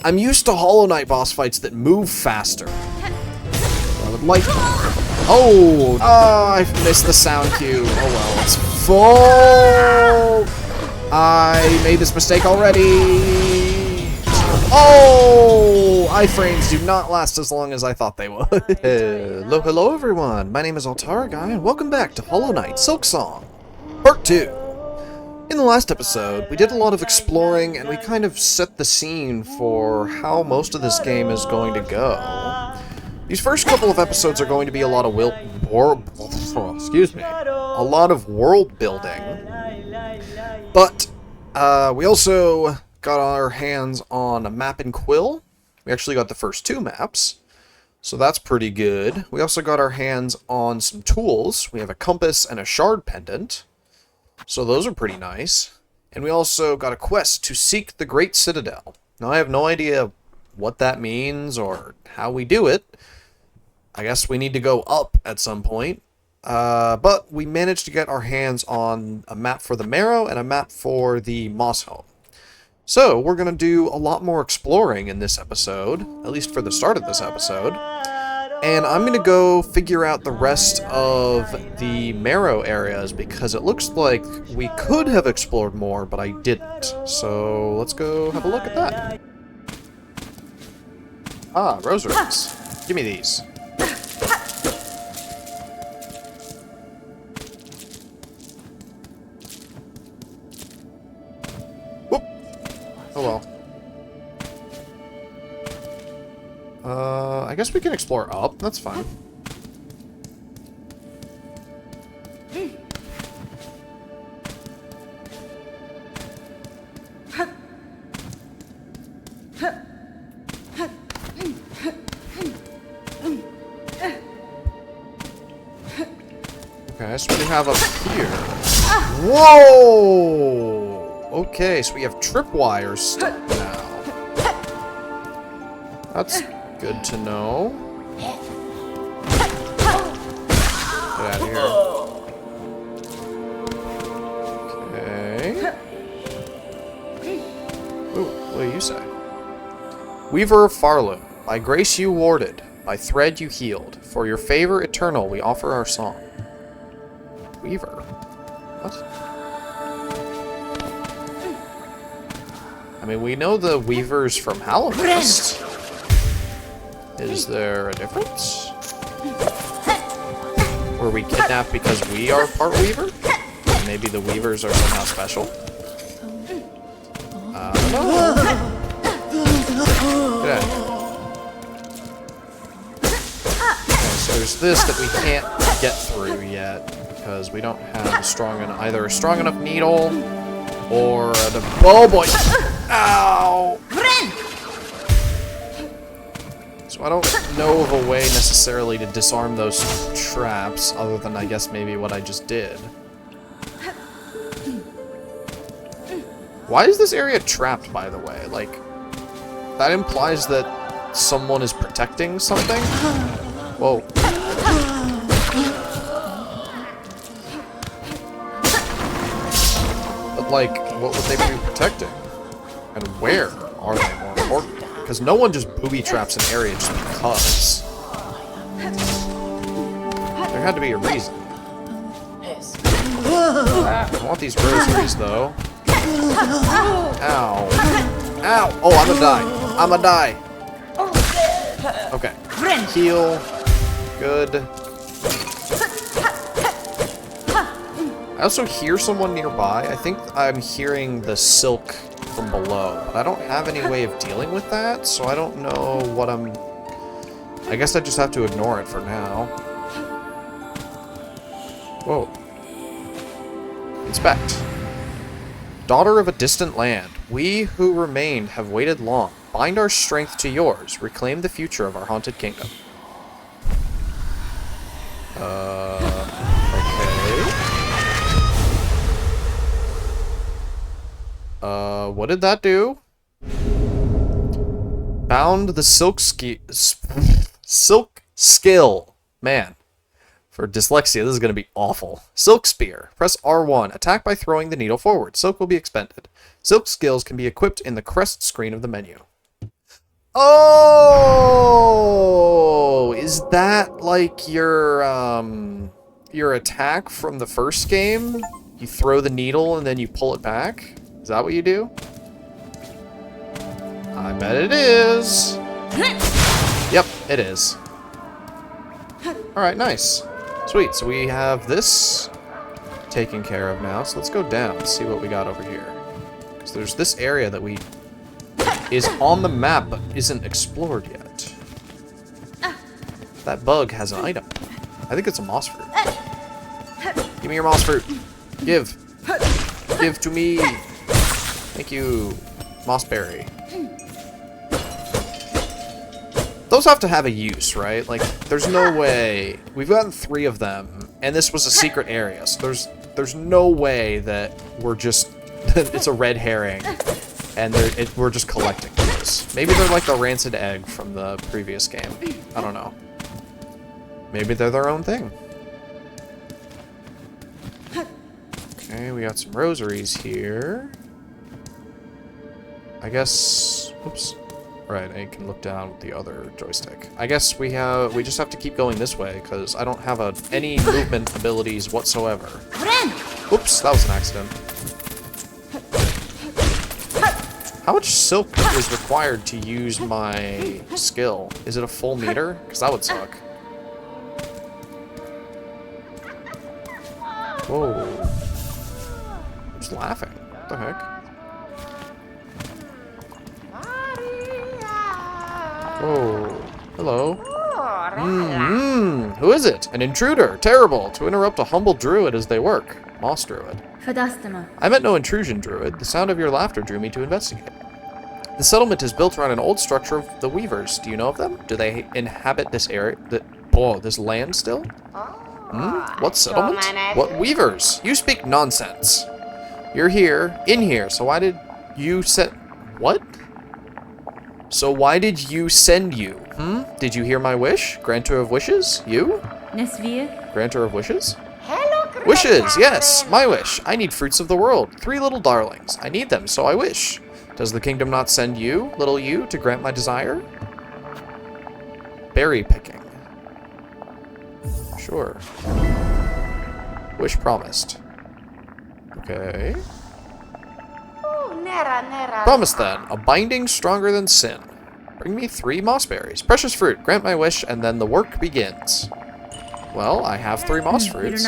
I'm used to Hollow Knight boss fights that move faster. I would like... Oh! I missed the sound cue. Oh well, it's full! I made this mistake already! Oh! Iframes do not last as long as I thought they would. Hello everyone, my name is AltaraGuy, and welcome back to Hollow Knight Silksong, Part 2. In the last episode, we did a lot of exploring, and we kind of set the scene for how most of this game is going to go. These first couple of episodes are going to be a lot of a lot of world building. But we also got our hands on a map and quill. We actually got the first 2 maps, so that's pretty good. We also got our hands on some tools. We have a compass and a shard pendant, so those are pretty nice. And we also got a quest to seek the Great Citadel. Now, I have no idea what that means or how we do it. I guess we need to go up at some point. But we managed to get our hands on a map for the Marrow and a map for the Moss Home. So, we're going to do a lot more exploring in this episode, at least for the start of this episode. And I'm going to go figure out the rest of the Marrow areas, because it looks like we could have explored more, but I didn't. So, let's go have a look at that. Ah, rosaries. Give me these. Whoop. Oh well. I guess we can explore up. That's fine. Okay, so we have up here. Whoa! Okay, so we have tripwires stuck now. That's good to know. Get out of here. Okay. Ooh, what do you say? Weaver of Farlow, by grace you warded, by thread you healed. For your favor eternal we offer our song. Weaver? What? I mean, we know the Weavers from Hallownest. Is there a difference? Were we kidnapped because we are part Weaver? Maybe the Weavers are somehow special? I don't know. Get out of here. Okay, so there's this that we can't get through yet, because we don't have either a strong enough needle or oh boy! Ow! So I don't know of a way necessarily to disarm those traps, other than I guess maybe what I just did. Why is this area trapped, by the way? Like, that implies that someone is protecting something? Whoa. But, like, what would they be protecting? And where are they, more importantly? Because no one just booby traps an area just because. There had to be a reason. I want these rosaries, though. Ow. Ow! Oh, I'm gonna die. I'm gonna die. Okay. Heal. Good. I also hear someone nearby. I think I'm hearing the silk from below, but I don't have any way of dealing with that, so I don't know what I guess I just have to ignore it for now. Whoa. Inspect. Daughter of a distant land, we who remained have waited long. Bind our strength to yours. Reclaim the future of our haunted kingdom. Okay. What did that do? Bound the silk skill. Man. For dyslexia, this is going to be awful. Silk Spear. Press R1. Attack by throwing the needle forward. Silk will be expended. Silk skills can be equipped in the crest screen of the menu. Oh! Is that like your attack from the first game? You throw the needle and then you pull it back? Is that what you do? I bet it is. Yep, it is. Alright, nice. Sweet, so we have this taken care of now. So let's go down and see what we got over here. So there's this area that is on the map but isn't explored yet. That bug has an item. I think it's a moss fruit. Give me your moss fruit. Give. Give to me. Thank you. Moss berry. Those have to have a use, right? Like, there's no way. We've gotten 3 of them, and this was a secret area, so there's no way that we're just it's a red herring, and we're just collecting those. Maybe they're like the rancid egg from the previous game. I don't know. Maybe they're their own thing. Okay, we got some rosaries here. I guess. Oops. Right, I can look down with the other joystick. I guess we just have to keep going this way, because I don't have any movement abilities whatsoever. Oops, that was an accident. How much silk is required to use my skill? Is it a full meter? Because that would suck. Whoa. Who's laughing? What the heck? Oh, hello. Who is it? An intruder. Terrible. To interrupt a humble druid as they work. Moss druid. I meant no intrusion, druid. The sound of your laughter drew me to investigate. The settlement is built around an old structure of the weavers. Do you know of them? Do they inhabit this area? This land still? What settlement? What weavers? You speak nonsense. You're here, in here, so why did you set... What? So why did you send you? Did you hear my wish? Granter of wishes? You? Granter of wishes? Wishes, yes, my wish. I need fruits of the world. 3 little darlings. I need them, so I wish. Does the kingdom not send you, little you, to grant my desire? Berry picking. Sure. Wish promised. Okay. Promise then, a binding stronger than sin. Bring me 3 moss berries. Precious fruit, grant my wish, and then the work begins. Well, I have 3 moss fruits.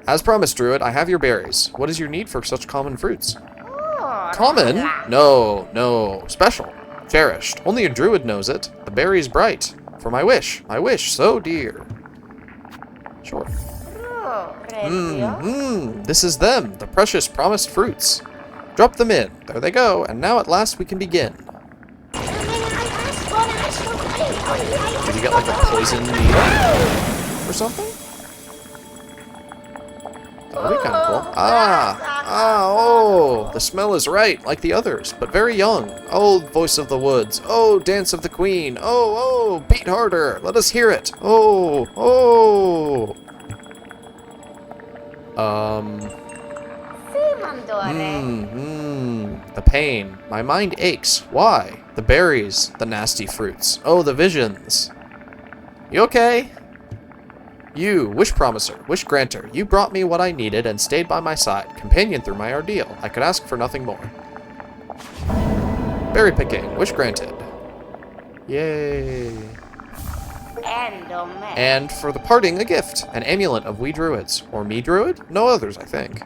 As promised, druid, I have your berries. What is your need for such common fruits? Common? No, no. Special. Cherished. Only a druid knows it. The berry is bright. For my wish so dear. Sure. This is them, the precious promised fruits. Drop them in. There they go. And now at last we can begin. Did you get like a poison needle or something? That would be kind of cool. Oh, the smell is right, like the others, but very young. Oh, voice of the woods. Oh, dance of the queen. Oh, beat harder. Let us hear it. Oh. The pain. My mind aches. Why? The berries. The nasty fruits. Oh, the visions. You okay? You, wish promiser, wish granter, you brought me what I needed and stayed by my side, companion through my ordeal. I could ask for nothing more. Berry picking, wish granted. Yay. And for the parting, a gift, an amulet of we druids. Or me druid? No others, I think.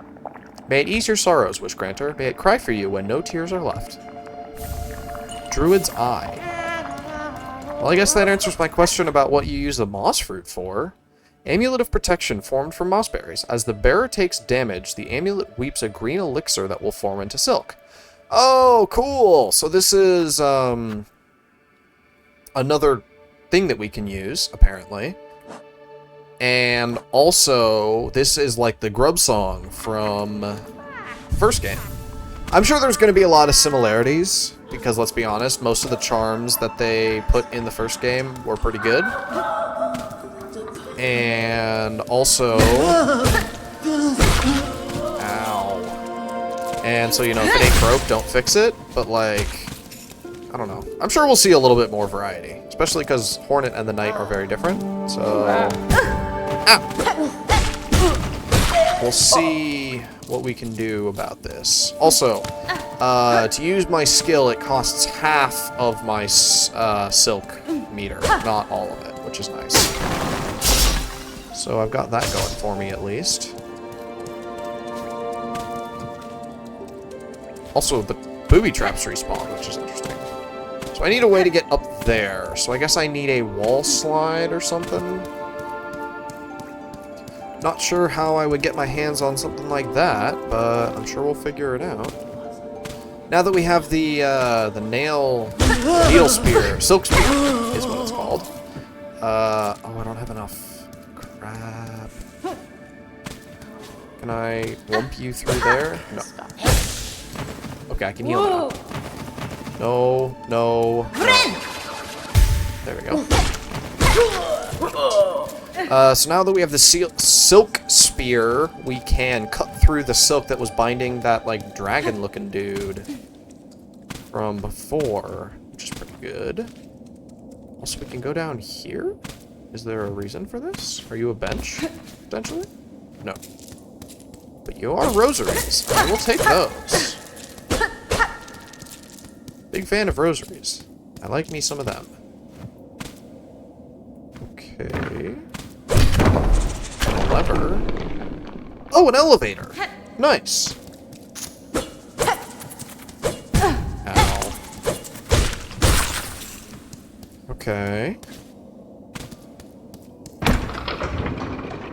May it ease your sorrows, wish granter. May it cry for you when no tears are left. Druid's eye. Well, I guess that answers my question about what you use the moss fruit for. Amulet of protection formed from moss berries. As the bearer takes damage, the amulet weeps a green elixir that will form into silk. Oh, cool! So this is another thing that we can use, apparently. And also, this is like the grub song from the first game. I'm sure there's going to be a lot of similarities, because let's be honest, most of the charms that they put in the first game were pretty good. And also... Ow. And so, you know, if it ain't broke, don't fix it. But, like, I don't don't know. I'm sure we'll see a little bit more variety, especially because Hornet and the Knight are very different. So, we'll see what we can do about this. Also, to use my skill, it costs half of my silk meter, not all of it, which is nice. So I've got that going for me at least. Also, the booby traps respawn, which is interesting. So I need a way to get up there. So I guess I need a wall slide or something. Not sure how I would get my hands on something like that, but I'm sure we'll figure it out. Now that we have the needle spear, silk spear is what it's called. Oh, I don't have enough. Crap. Can I lump you through there? No. Okay, I can heal now. No, no, no. There we go. So now that we have the silk spear, we can cut through the silk that was binding that, like, dragon-looking dude from before, which is pretty good. Also, we can go down here? Is there a reason for this? Are you a bench, potentially? No. But you are rosaries. I will take those. Big fan of rosaries. I like me some of them. Okay. A lever. Oh, an elevator. Nice. Ow. Okay.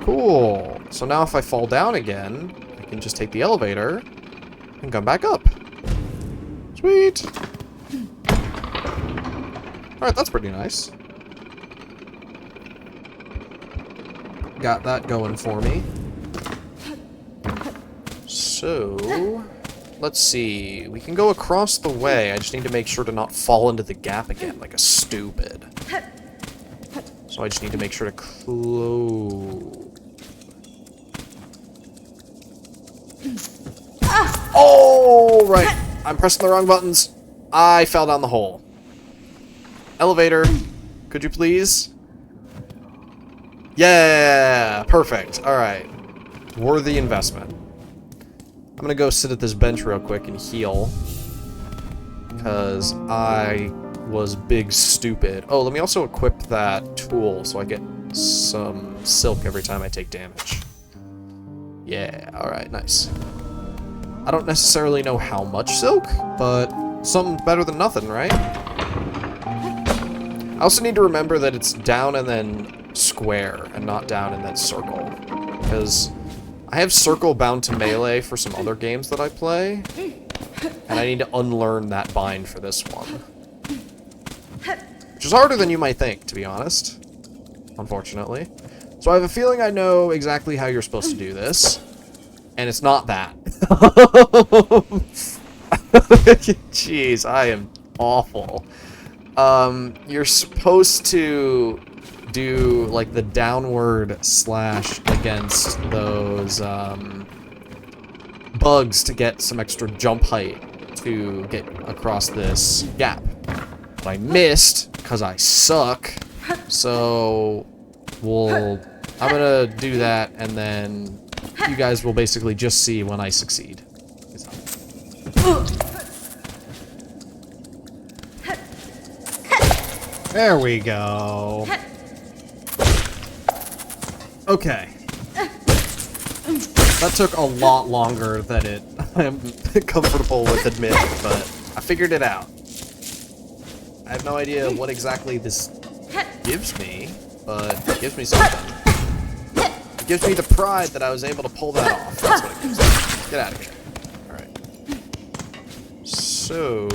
Cool. So now if I fall down again, I can just take the elevator and come back up. Sweet. Alright, that's pretty nice. Got that going for me. So, let's see. We can go across the way. I just need to make sure to not fall into the gap again like a stupid. So I just need to make sure to close. Oh, right. I'm pressing the wrong buttons. I fell down the hole. Elevator, could you please? Yeah, perfect. All right, worthy investment. I'm gonna go sit at this bench real quick and heal because I was big stupid. Oh, let me also equip that tool so I get some silk every time I take damage. Yeah, all right, nice. I don't necessarily know how much silk, but something better than nothing, right? I also need to remember that it's down and then square, and not down and then circle. Because I have circle bound to melee for some other games that I play, and I need to unlearn that bind for this one. Which is harder than you might think, to be honest. Unfortunately. So I have a feeling I know exactly how you're supposed to do this, and it's not that. Jeez, I am awful. You're supposed to do, like, the downward slash against those, bugs to get some extra jump height to get across this gap. But I missed, because I suck, so I'm gonna do that, and then you guys will basically just see when I succeed. There we go. Okay. That took a lot longer than I'm comfortable with admitting, but I figured it out. I have no idea what exactly this gives me, but it gives me something. It gives me the pride that I was able to pull that off. That's what it gives me. Get out of here. Alright. So,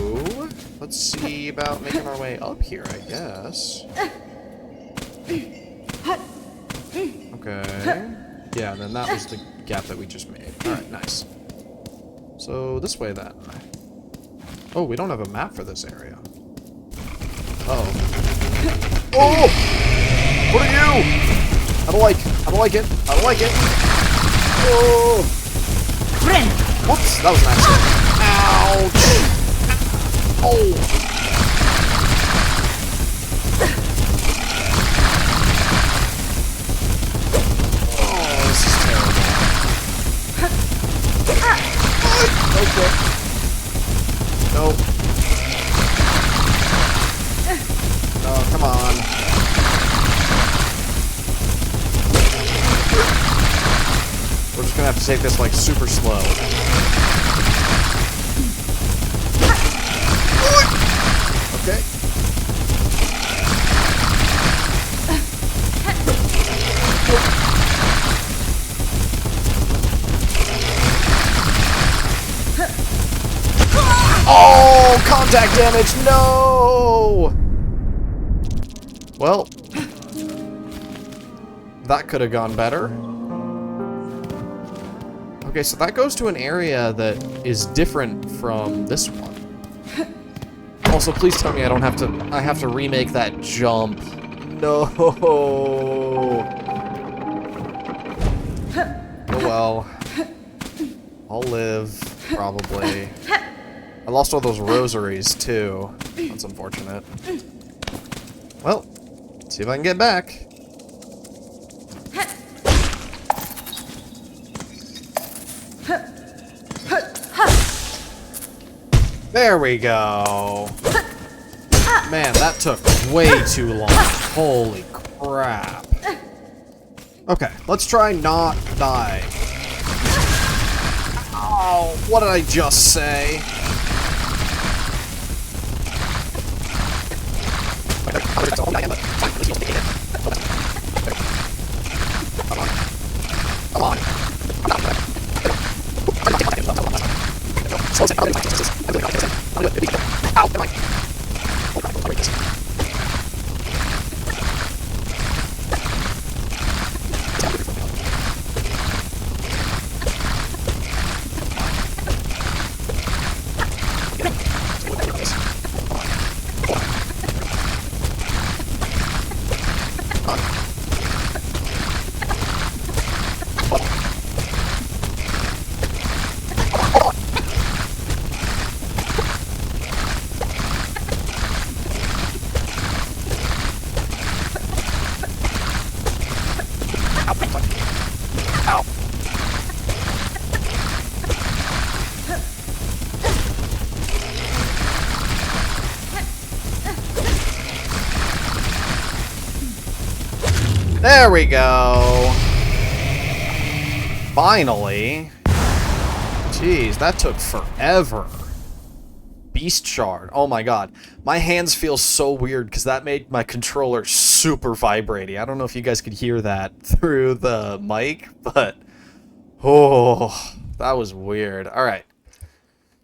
let's see about making our way up here, I guess. Okay. Yeah, and then that was the gap that we just made. Alright, nice. So, this way then. Oh, we don't have a map for this area. Uh-oh. Oh! What are you? I don't like it. I don't like it. Oh! Whoops, that was an accident. Ouch! Oh! gonna have to take this, like, super slow. Okay. Oh, contact damage, no! Well, that could have gone better. Okay, so that goes to an area that is different from this one. Also, please tell me I have to remake that jump. No. Oh well. I'll live, probably. I lost all those rosaries, too. That's unfortunate. Well, see if I can get back. There we go. Man, that took way too long. Holy crap. Okay, let's try not die. Oh, what did I just say? Come on. There we go. Finally. Jeez, that took forever. Beast shard. Oh my god. My hands feel so weird because that made my controller super vibrating. I don't know if you guys could hear that through the mic, but oh, that was weird. Alright.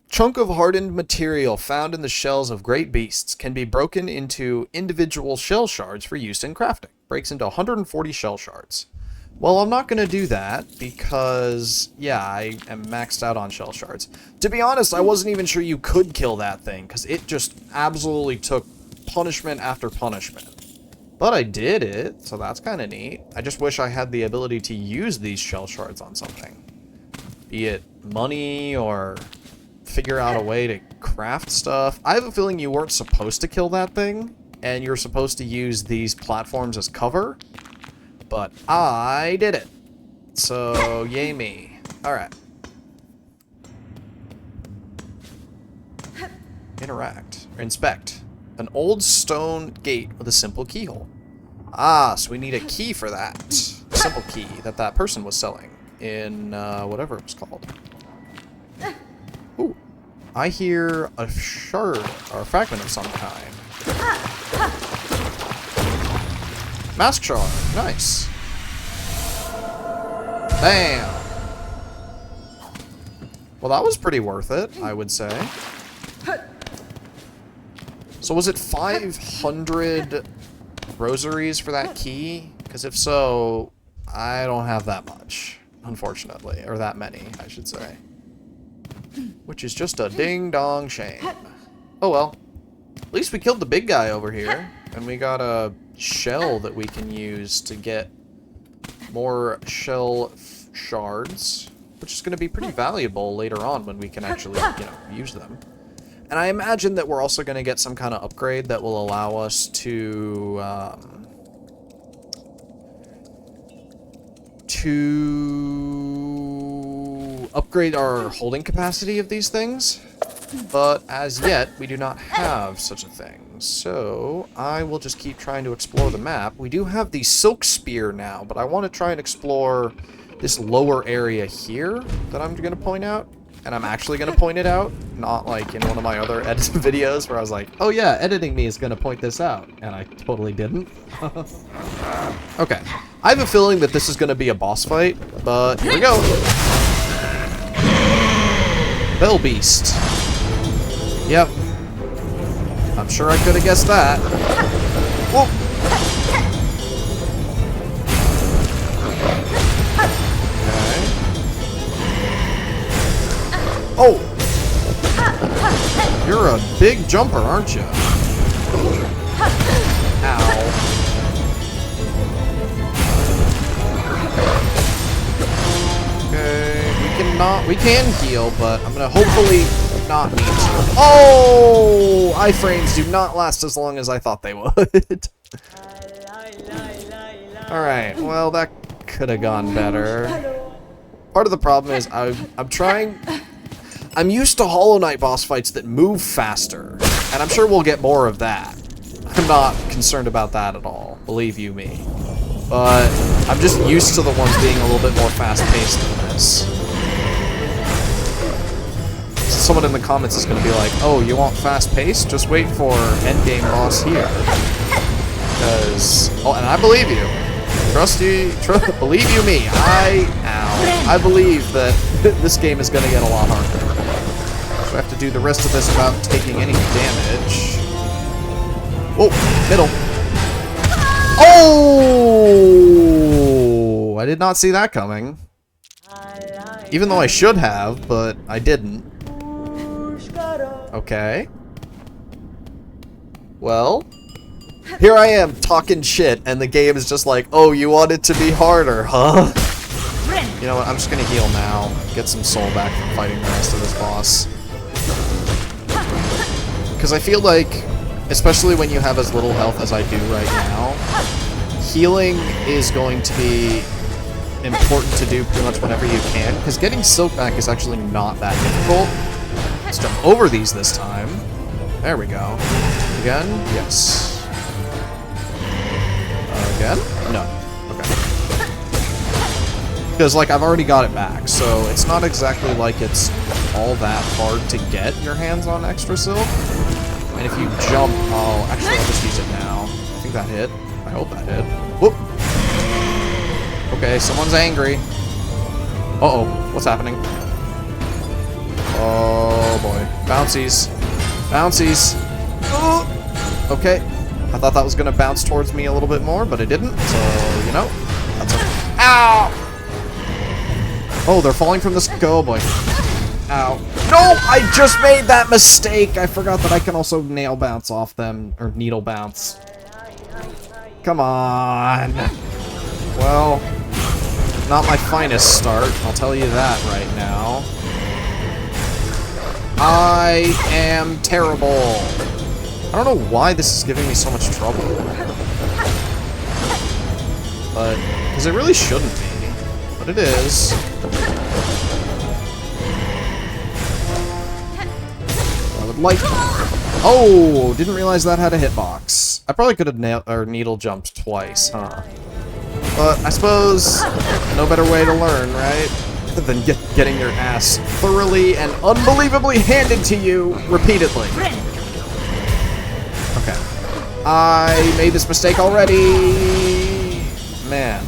Chunk of hardened material found in the shells of great beasts can be broken into individual shell shards for use in crafting. Breaks into 140 shell shards. Well, I'm not going to do that because, yeah, I am maxed out on shell shards. To be honest, I wasn't even sure you could kill that thing because it just absolutely took punishment after punishment. But I did it, so that's kind of neat. I just wish I had the ability to use these shell shards on something. Be it money or figure out a way to craft stuff. I have a feeling you weren't supposed to kill that thing, and you're supposed to use these platforms as cover, but I did it. So, yay me. Alright. Interact. Or inspect. An old stone gate with a simple keyhole. Ah, so we need a key for that. A simple key that that person was selling in, whatever it was called. Ooh. I hear a shard, or a fragment of some kind. Mask shard. Nice. Bam. Well, that was pretty worth it, I would say. So was it 500 rosaries for that key? Because if so, I don't have that much, unfortunately. Or that many, I should say. Which is just a ding-dong shame. Oh well. At least we killed the big guy over here. And we got a shell that we can use to get more shell shards. Which is going to be pretty valuable later on when we can actually, you know, use them. And I imagine that we're also going to get some kind of upgrade that will allow us to upgrade our holding capacity of these things. But as yet, we do not have such a thing. So I will just keep trying to explore the map. We do have the Silk Spear now, but I want to try and explore this lower area here that I'm going to point out. And I'm actually going to point it out, not like in one of my other edit videos where I was like, oh yeah, editing me is going to point this out. And I totally didn't. Okay. I have a feeling that this is going to be a boss fight, but here we go. Bell Beast. Yep. I'm sure I could have guessed that. Whoa. Oh! You're a big jumper, aren't you? Ow. Okay, we can heal, but I'm gonna hopefully not need to. Oh! Iframes do not last as long as I thought they would. Alright, well that could have gone better. Part of the problem is I'm used to Hollow Knight boss fights that move faster, and I'm sure we'll get more of that. I'm not concerned about that at all, believe you me. But I'm just used to the ones being a little bit more fast-paced than this. Someone in the comments is going to be like, oh, you want fast-paced? Just wait for endgame boss here. Because, oh, and I believe you. Believe you me, I believe that this game is going to get a lot harder. So I have to do the rest of this without taking any damage. Whoa, middle. Oh! I did not see that coming. Even though I should have, but I didn't. Okay. Well, here I am talking shit, and the game is just like, oh, you want it to be harder, huh? You know what, I'm just gonna heal now. Get some soul back from fighting the rest of this boss. Because I feel like, especially when you have as little health as I do right now, healing is going to be important to do pretty much whenever you can. Because getting silk back is actually not that difficult. Let's jump over these this time. There we go. Again? Yes. Again? No. Okay. Because, like, I've already got it back, so it's not exactly like it's all that hard to get your hands on extra silk. And if you jump, oh, actually, I'll just use it now. I think that hit. I hope that hit. Whoop! Okay, someone's angry. Uh-oh, what's happening? Oh, boy. Bouncies. Bouncies. Oh! Okay. I thought that was going to bounce towards me a little bit more, but it didn't, so, you know, that's okay. Ow! Oh, they're falling from the sky. Oh, boy. Ow. No! I just made that mistake! I forgot that I can also nail bounce off them, or needle bounce. Come on. Well, not my finest start, I'll tell you that right now. I am terrible. I don't know why this is giving me so much trouble. But, because it really shouldn't be. But it is. I would like... Oh! Didn't realize that had a hitbox. I probably could have needle jumped twice, huh? But I suppose no better way to learn, right? Than getting your ass thoroughly and unbelievably handed to you repeatedly. Okay. I made this mistake already. Man.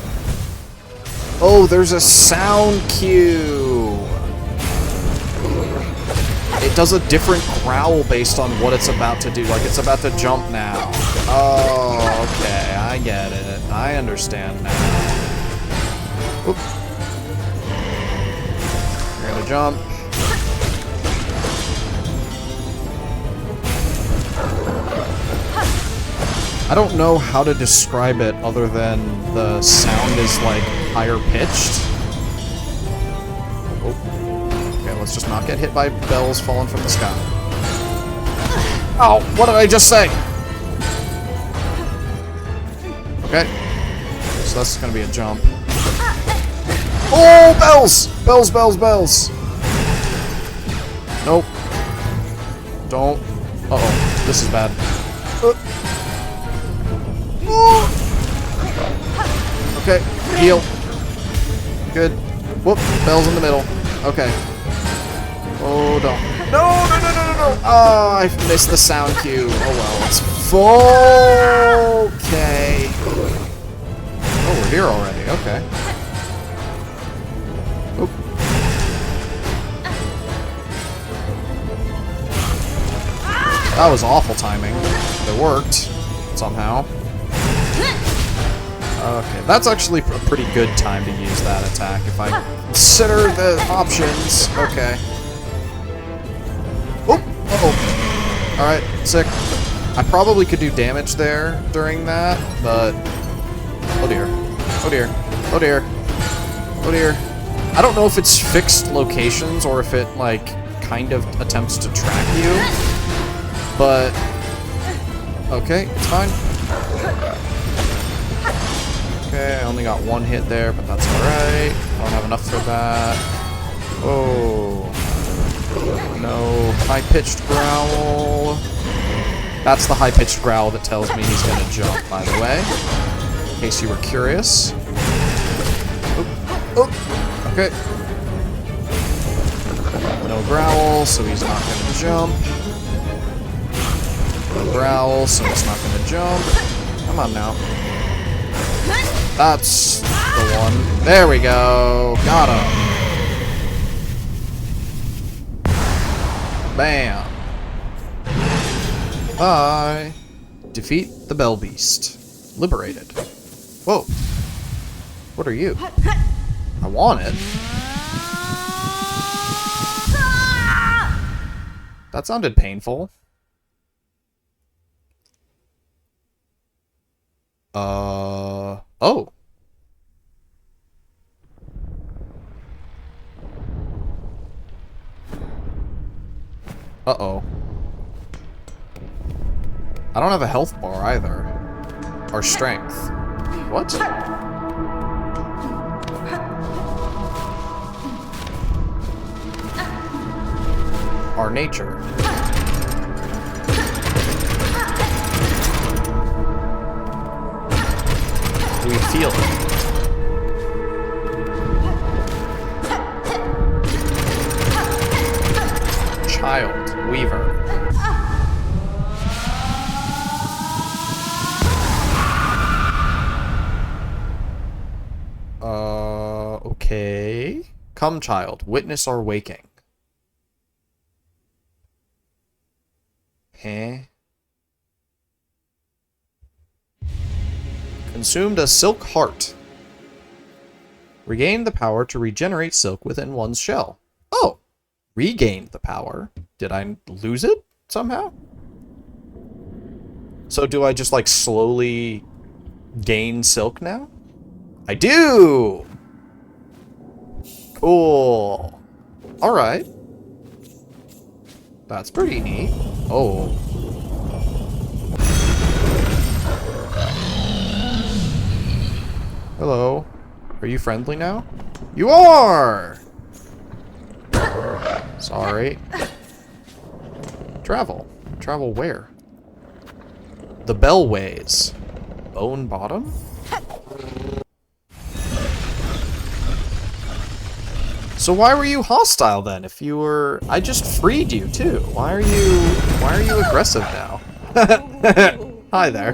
Oh, there's a sound cue. It does a different growl based on what it's about to do. Like, it's about to jump now. Oh, okay. I get it. I understand now. Oop. You're gonna jump. I don't know how to describe it other than the sound is, like, higher pitched. Oh. Okay, let's just not get hit by bells falling from the sky. Oh, what did I just say? Okay. So that's gonna be a jump. Oh, bells! Bells, bells, bells! Nope. Don't. Uh-oh. This is bad. Okay, heal. Good. Whoop. Bell's in the middle. Okay. Oh, don't. No, no, no, no, no, no. Oh, I missed the sound cue. Oh, well. It's full. Okay. Oh, we're here already. Okay. Oop. That was awful timing. It worked. Somehow. Okay, that's actually a pretty good time to use that attack if I consider the options. Okay. Oh! Uh-oh. Alright, sick. I probably could do damage there during that, but... Oh dear. Oh dear. Oh dear. Oh dear. I don't know if it's fixed locations or if it, like, kind of attempts to track you. But... Okay, it's fine. Okay, I only got one hit there, but that's alright. I don't have enough for that. Oh. No. High-pitched growl. That's the high-pitched growl that tells me he's gonna jump, by the way. In case you were curious. Oh. Oh. Okay. No growl, so he's not gonna jump. No growl, so he's not gonna jump. Come on now. That's the one. There we go. Got him. Bam. Bye. Defeat the Bell Beast. Liberated. Whoa. What are you? I want it. That sounded painful. Oh. Uh-oh. I don't have a health bar either. Or strength. What? Our nature. We feel it. Child, Weaver. Okay. Come, child, witness our waking. Huh? Consumed a silk heart. Regained the power to regenerate silk within one's shell. Oh! Regained the power. Did I lose it somehow? So do I just, like, slowly gain silk now? I do! Cool. Alright. That's pretty neat. Oh. Hello. Are you friendly now? You are! Sorry. Travel. Travel where? The Bellways. Bone Bottom? So why were you hostile then? If you were... I just freed you too. Why are you aggressive now? Hi there.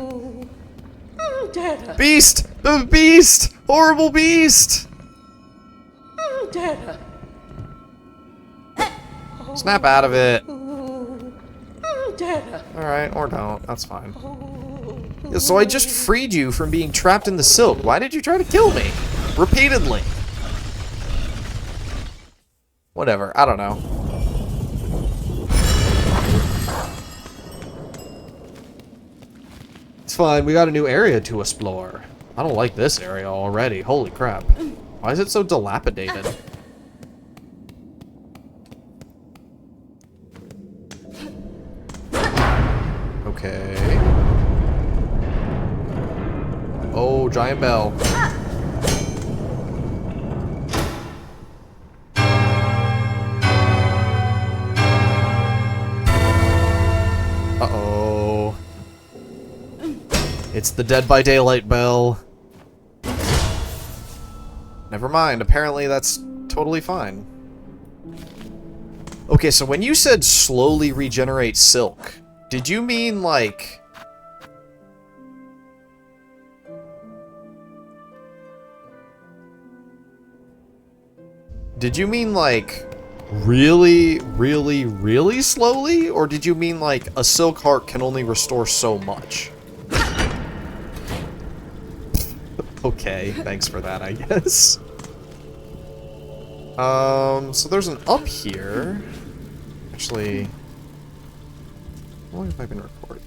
Beast! The beast! Horrible beast! Snap out of it. Alright, or don't. That's fine. Yeah, so I just freed you from being trapped in the silk. Why did you try to kill me? Repeatedly. Whatever. I don't know. It's fine. We got a new area to explore. I don't like this area already. Holy crap. Why is it so dilapidated? Okay. Oh, giant bell. Uh-oh. It's the Dead by Daylight bell. never mind. Apparently that's totally fine. Okay, so when you said slowly regenerate silk, did you mean like... Did you mean like really, really, really slowly? Or did you mean like a silk heart can only restore so much? Okay, thanks for that, I guess. So there's an up here. Actually, how long have I been recording?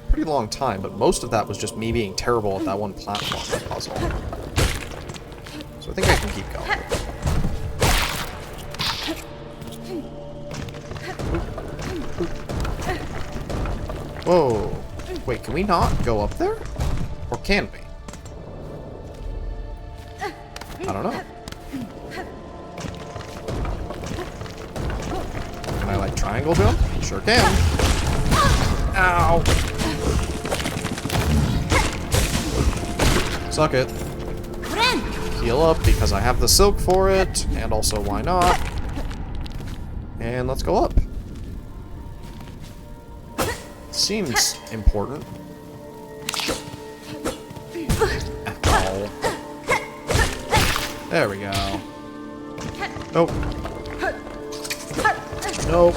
Pretty long time, but most of that was just me being terrible at that one platform puzzle. So I think I can keep going. Whoa. Wait, can we not go up there? Or can we? I don't know. Can I, like, triangle jump? Sure can. Ow! Suck it. Heal up because I have the silk for it, and also why not? And let's go up. Seems important. Ow. There we go. Nope. Nope.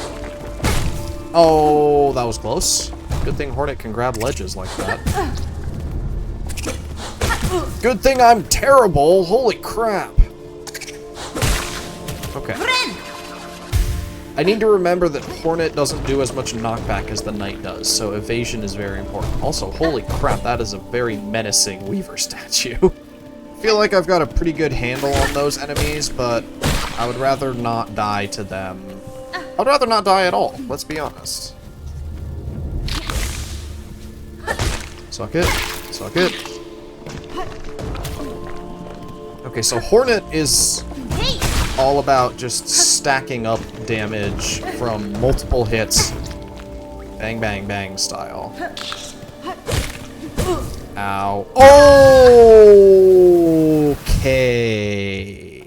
Oh, that was close. Good thing Hornet can grab ledges like that. Good thing I'm terrible. Holy crap. Okay. I need to remember that Hornet doesn't do as much knockback as the Knight does, so evasion is very important. Also, holy crap, that is a very menacing Weaver statue. I feel like I've got a pretty good handle on those enemies, but I would rather not die to them. I'd rather not die at all, let's be honest. Suck it. Suck it. Okay, so Hornet is all about just stacking up damage from multiple hits. Bang, bang, bang style. Ow. Okay.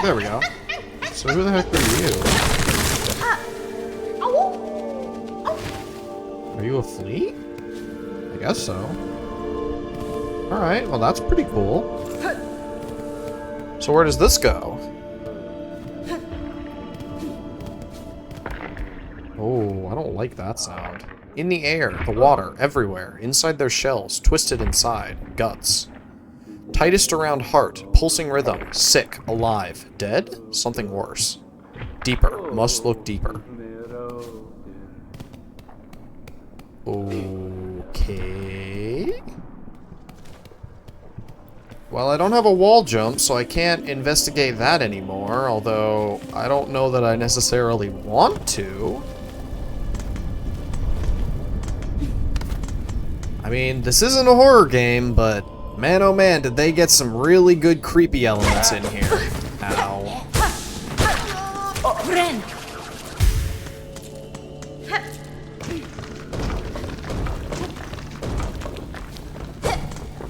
There we go. So who the heck are you? Are you a flea? I guess so. Alright, well that's pretty cool. So where does this go? Oh, I don't like that sound. In the air, the water, everywhere, inside their shells, twisted inside, guts. Tightest around heart, pulsing rhythm, sick, alive, dead, something worse. Deeper, must look deeper. Okay. Well, I don't have a wall jump, so I can't investigate that anymore, although I don't know that I necessarily want to. I mean, this isn't a horror game, but man oh man, did they get some really good creepy elements in here. Ow.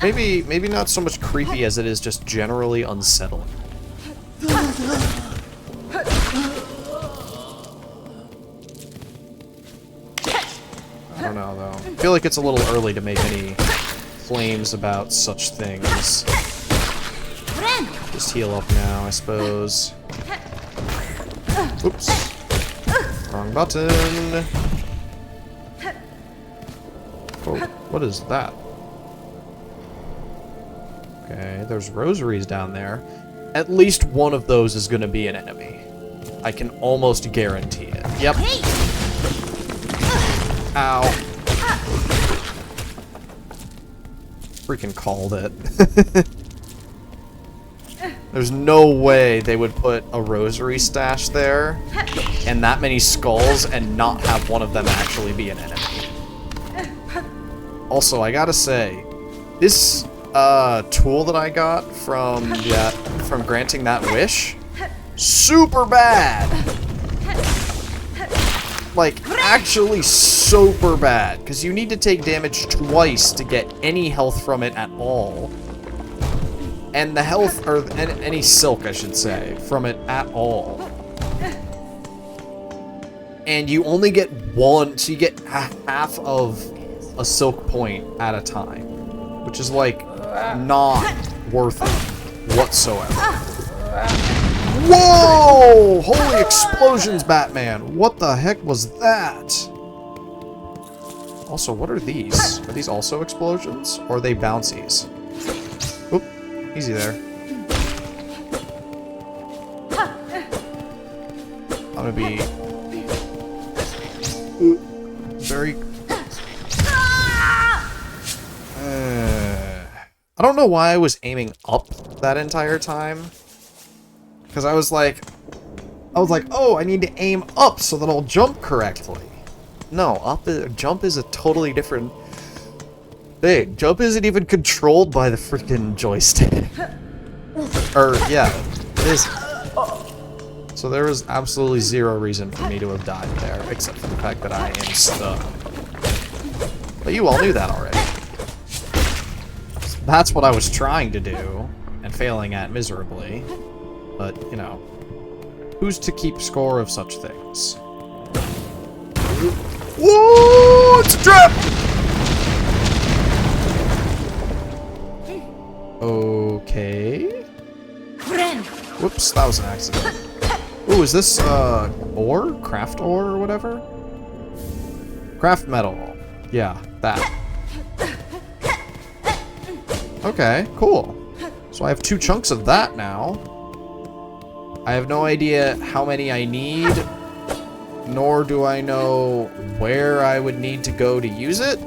Maybe not so much creepy as it is just generally unsettling. I don't know, though. I feel like it's a little early to make any claims about such things. Just heal up now, I suppose. Oops. Wrong button. Oh, what is that? Okay, there's rosaries down there. At least one of those is going to be an enemy. I can almost guarantee it. Yep. Ow. Freaking called it. There's no way they would put a rosary stash there and that many skulls and not have one of them actually be an enemy. Also, I gotta say, this tool that I got from granting that wish, super bad. like, actually super bad. Because you need to take damage twice to get any health from it at all. And the health, or any silk, I should say, from it at all. And you only get one, so you get half of a silk point at a time. Which is, like, not worth it whatsoever. Whoa! Holy explosions, Batman! What the heck was that? Also, what are these? Are these also explosions? Or are they bouncies? Oop, easy there. I'm gonna be very... I don't know why I was aiming up that entire time. Because I was like, oh, I need to aim up so that I'll jump correctly. No, jump is a totally different thing. Jump isn't even controlled by the freaking joystick. Or, yeah, it is. So there was absolutely zero reason for me to have died there, except for the fact that I am stuck. But you all knew that already. That's what I was trying to do, and failing at miserably. But, you know, who's to keep score of such things? Whoa! It's a trap! Okay. Whoops, that was an accident. Ooh, is this, ore? Craft ore or whatever? Craft metal. Yeah, that. Okay, cool. So I have 2 chunks of that now. I have no idea how many I need, nor do I know where I would need to go to use it,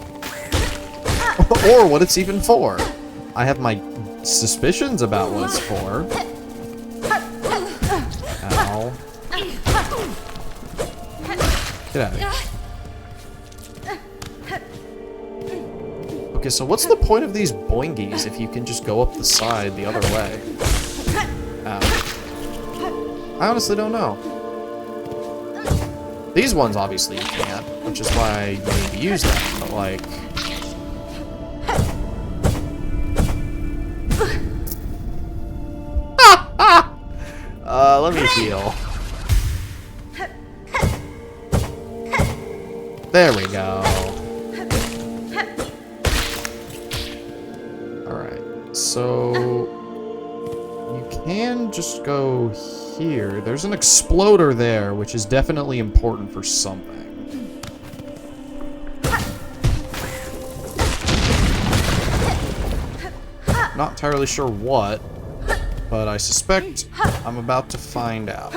or what it's even for. I have my suspicions about what it's for. Ow. Get out of here. Okay, so what's the point of these boingies if you can just go up the side the other way? I honestly don't know. These ones, obviously, you can't, which is why you need to use them, but, like... let me heal. There we go. Alright, so... you can just go here. There's an exploder there, which is definitely important for something. Not entirely sure what, but I suspect I'm about to find out.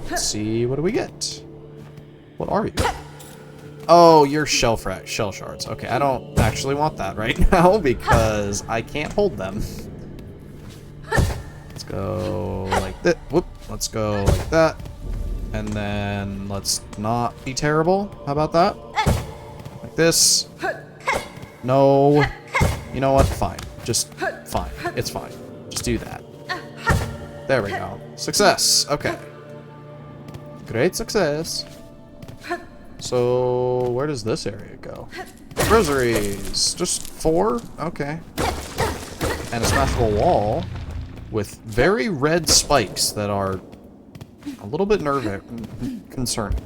Let's see, what do we get? What are you? Oh, you're shell shards. Okay, I don't actually want that right now because I can't hold them. Let's go like that. Whoop. Let's go like that. And then let's not be terrible. How about that? Like this. No. You know what? Fine. Just fine. It's fine. Just do that. There we go. Success. Okay. Great success. So, where does this area go? Rosaries. Just 4? Okay. And a smashable wall with very red spikes that are a little bit concerning.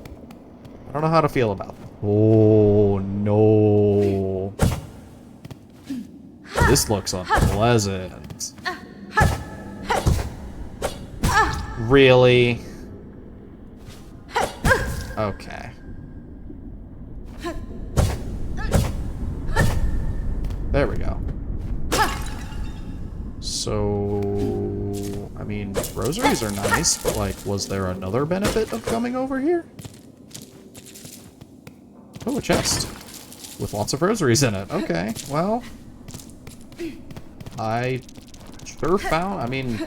I don't know how to feel about them. Oh, no. This looks unpleasant. Really? Okay. There we go. So, I mean, rosaries are nice, but, like, was there another benefit of coming over here? Oh, a chest. With lots of rosaries in it. Okay, well... I sure found... I mean,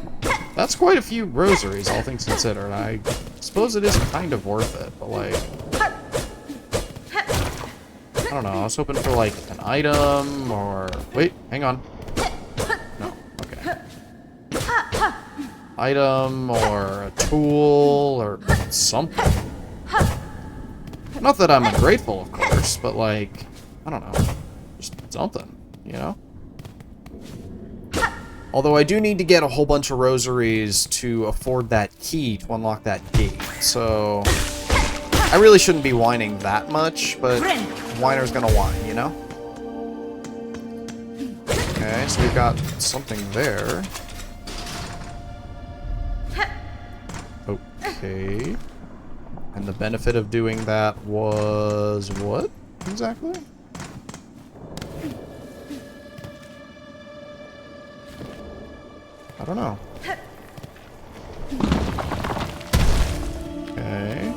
that's quite a few rosaries, all things considered. I suppose it is kind of worth it, but, like... I don't know, I was hoping for, like, an item, or... Wait, hang on. No, okay. item or a tool or something. Not that I'm ungrateful, of course, but like, I don't know. Just something, you know? Although I do need to get a whole bunch of rosaries to afford that key to unlock that gate. So I really shouldn't be whining that much, but whiner's gonna whine, you know? Okay, so we've got something there. Okay. And the benefit of doing that was what exactly? I don't know. Okay.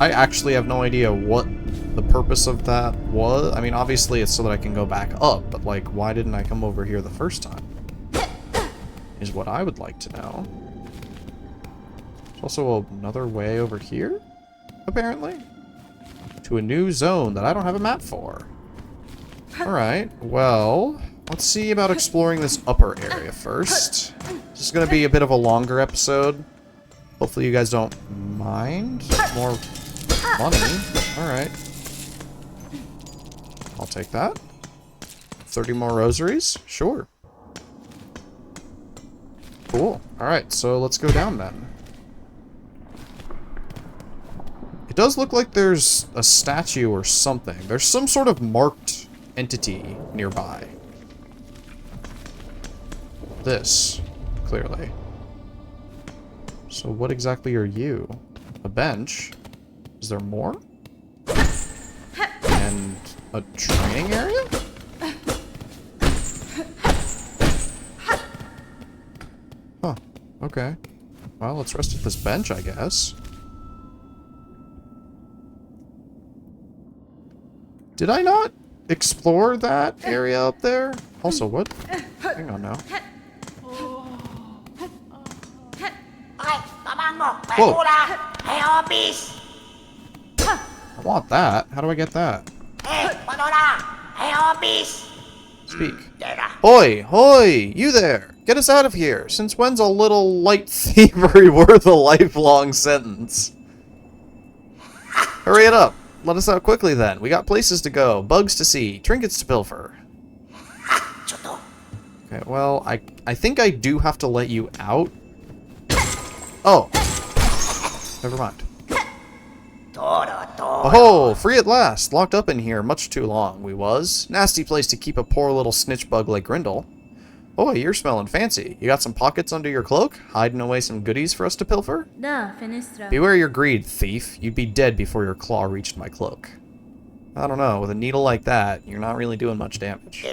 I actually have no idea what the purpose of that was. I mean, obviously it's so that I can go back up, but like, why didn't I come over here the first time? Is what I would like to know. There's also another way over here, apparently. To a new zone that I don't have a map for. Alright, well, let's see about exploring this upper area first. This is going to be a bit of a longer episode. Hopefully you guys don't mind. More money. Alright. I'll take that. 30 more rosaries? Sure. Cool. Alright, so let's go down then. It does look like there's a statue or something. There's some sort of marked entity nearby. This, clearly. So what exactly are you? A bench? Is there more? And a training area? Huh. Okay. Well, let's rest at this bench, I guess. Did I not explore that area up there? Also, what? Hang on now. Whoa. I want that. How do I get that? Speak. Hoi! Hoi! You there! Get us out of here! Since when's a little light thievery worth a lifelong sentence? Hurry it up! Let us out quickly then. We got places to go, bugs to see, trinkets to pilfer. Okay, well, I think I do have to let you out. Oh. Never mind. Oh, free at last. Locked up in here much too long, we was. Nasty place to keep a poor little snitch bug like Grindle. Oh, you're smelling fancy. You got some pockets under your cloak? Hiding away some goodies for us to pilfer? Beware your greed, thief. You'd be dead before your claw reached my cloak. I don't know, with a needle like that, you're not really doing much damage.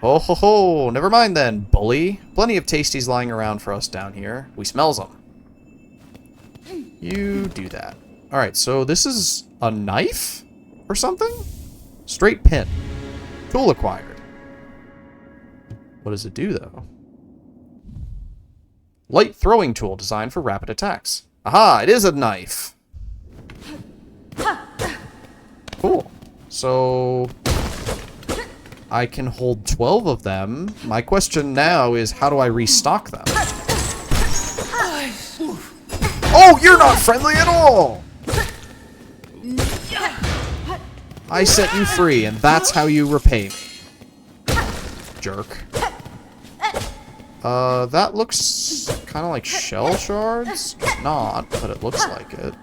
Oh ho ho, never mind then, bully. Plenty of tasties lying around for us down here. We smells them. You do that. Alright, so this is a knife? Or something? Straight pin. Tool acquired. What does it do, though? Light throwing tool designed for rapid attacks. Aha, it is a knife. Cool. So I can hold 12 of them. My question now is, how do I restock them? Oh, you're not friendly at all! I set you free, and that's how you repay me. Jerk. That looks kind of like shell shards. It's not, but it looks like it.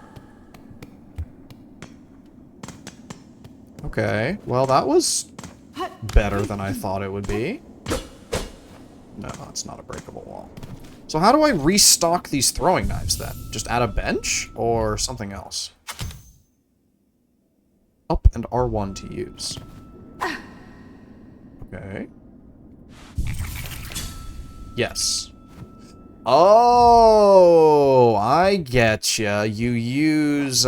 Okay, well that was better than I thought it would be. No, it's not a breakable wall. So how do I restock these throwing knives then? Just add a bench or something else? Up and R1 to use. Okay. Yes. Oh, I getcha. You use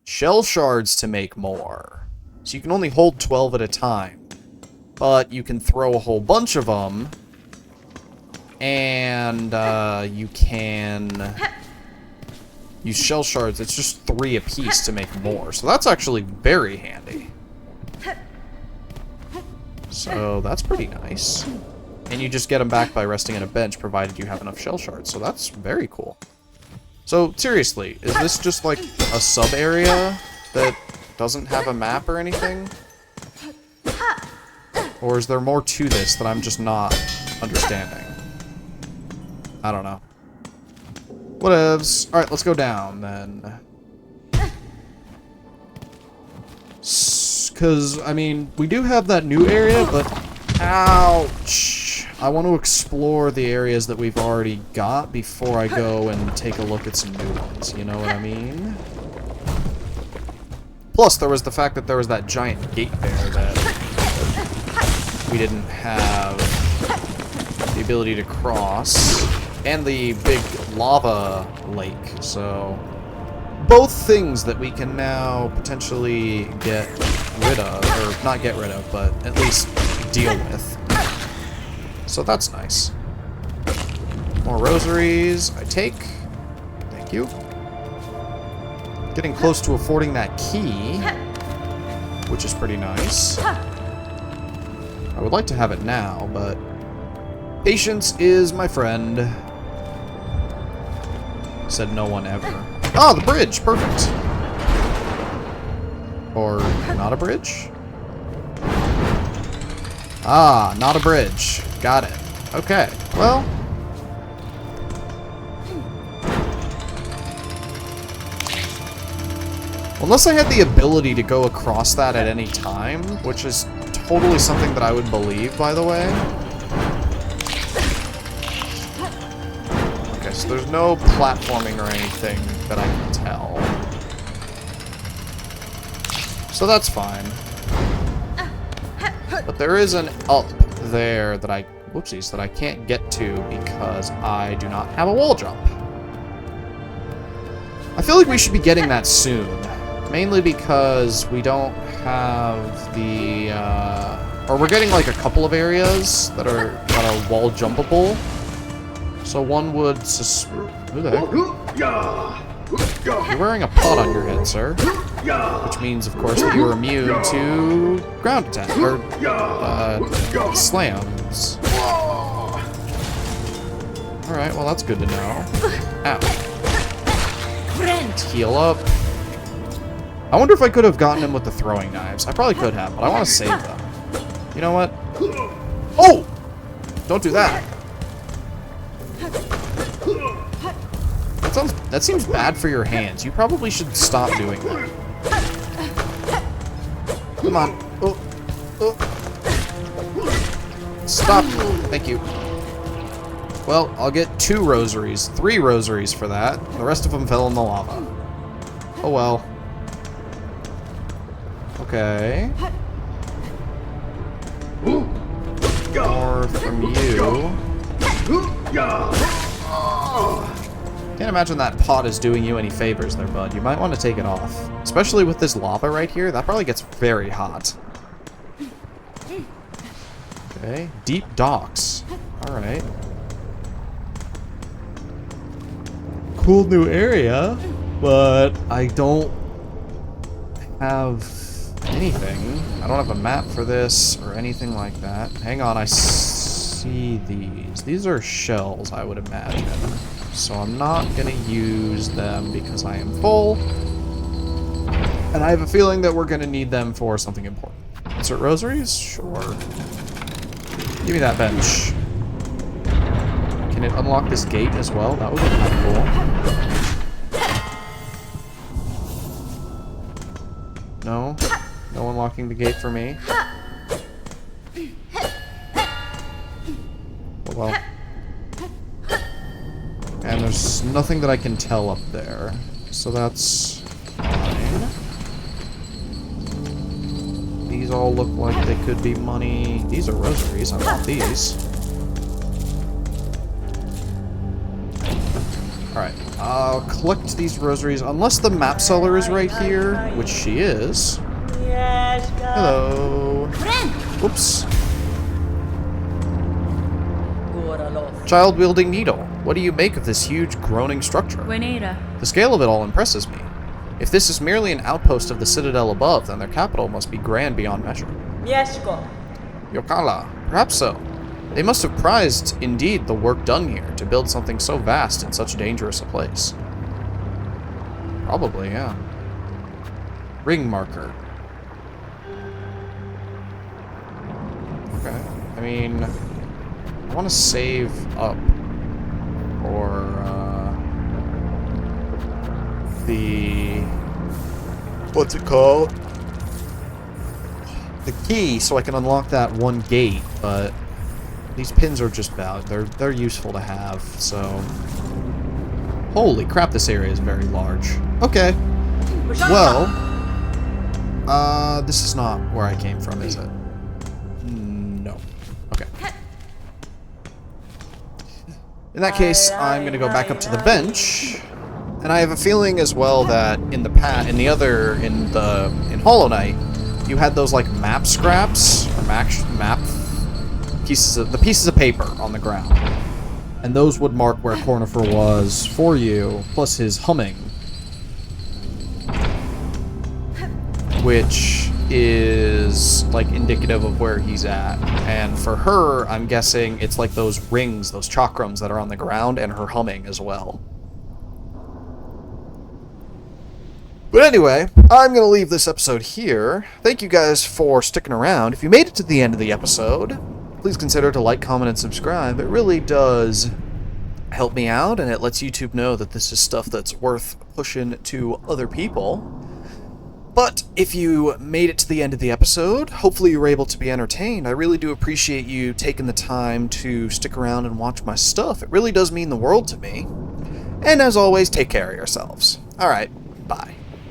shell shards to make more. So you can only hold 12 at a time. But you can throw a whole bunch of them. And you can use shell shards. It's just 3 apiece to make more. So that's actually very handy. So that's pretty nice. And you just get them back by resting in a bench, provided you have enough shell shards. So that's very cool. So, seriously, is this just like a sub-area that doesn't have a map or anything? Or is there more to this that I'm just not understanding? I don't know. Whatevs. Alright, let's go down, then. Because, I mean, we do have that new area, but... Ouch! I want to explore the areas that we've already got before I go and take a look at some new ones, you know what I mean? Plus, there was the fact that there was that giant gate there that we didn't have the ability to cross, and the big lava lake, so... Both things that we can now potentially get rid of, or not get rid of, but at least deal with. So that's nice. More rosaries, I take. Thank you. Getting close to affording that key, which is pretty nice. I would like to have it now, but patience is my friend. Said no one ever. Oh, the bridge! Perfect. Or not a bridge? Ah, not a bridge. Got it. Okay, well... Unless I had the ability to go across that at any time, which is totally something that I would believe, by the way. Okay, so there's no platforming or anything that I can tell. So that's fine. But there is an up there that I... Whoopsies, that I can't get to because I do not have a wall jump. I feel like we should be getting that soon. Mainly because we don't have the... or we're getting like a couple of areas that are wall jumpable. So one would Who the heck? You're wearing a pot on your head, sir. Which means, of course, that you're immune to ground attack, or, slams. Alright, well that's good to know. Ow. Heal up. I wonder if I could have gotten him with the throwing knives. I probably could have, but I want to save them. You know what? Oh! Don't do that. That seems bad for your hands. You probably should stop doing that. Come on. Oh. Oh. Stop. Thank you. Well, I'll get 2 rosaries. 3 rosaries for that. The rest of them fell in the lava. Oh well. Okay. More from you. Can't imagine that pot is doing you any favors there, bud. You might want to take it off. Especially with this lava right here, that probably gets very hot. Okay, deep docks. Alright. Cool new area, but I don't have anything. I don't have a map for this or anything like that. Hang on, I see these. These are shells, I would imagine. So I'm not going to use them because I am full. And I have a feeling that we're going to need them for something important. Insert rosaries? Sure. Give me that bench. Can it unlock this gate as well? That would be kind of cool. No? No unlocking the gate for me? Oh well. And there's nothing that I can tell up there. So that's fine. These all look like they could be money. These are rosaries. I want these. Alright. I'll collect these rosaries. Unless the map seller is right here, which she is. Hello. Whoops. Child-wielding needle. What do you make of this huge, groaning structure? The scale of it all impresses me. If this is merely an outpost of the citadel above, then their capital must be grand beyond measure. Yokala. Perhaps so. They must have prized, indeed, the work done here to build something so vast in such dangerous a place. Probably, yeah. Ring marker. Okay. I mean, I want to save up for the... what's it called? The key, so I can unlock that one gate, but these pins are just bad. They're useful to have, so... Holy crap, this area is very large. Okay. Well, this is not where I came from, is it? No. Okay. In that case, I'm gonna go back up to the bench, and I have a feeling as well that in Hollow Knight, you had those like map scraps or map pieces of paper on the ground, and those would mark where Cornifer was for you, plus his humming, which is like indicative of where he's at. And for her, I'm guessing it's like those rings, those chakrams that are on the ground, and her humming as well. But anyway, I'm going to leave this episode here. Thank you guys for sticking around. If you made it to the end of the episode, please consider to like, comment, and subscribe. It really does help me out, and it lets YouTube know that this is stuff that's worth pushing to other people. But if you made it to the end of the episode, hopefully you were able to be entertained. I really do appreciate you taking the time to stick around and watch my stuff. It really does mean the world to me. And as always, take care of yourselves. Alright, bye.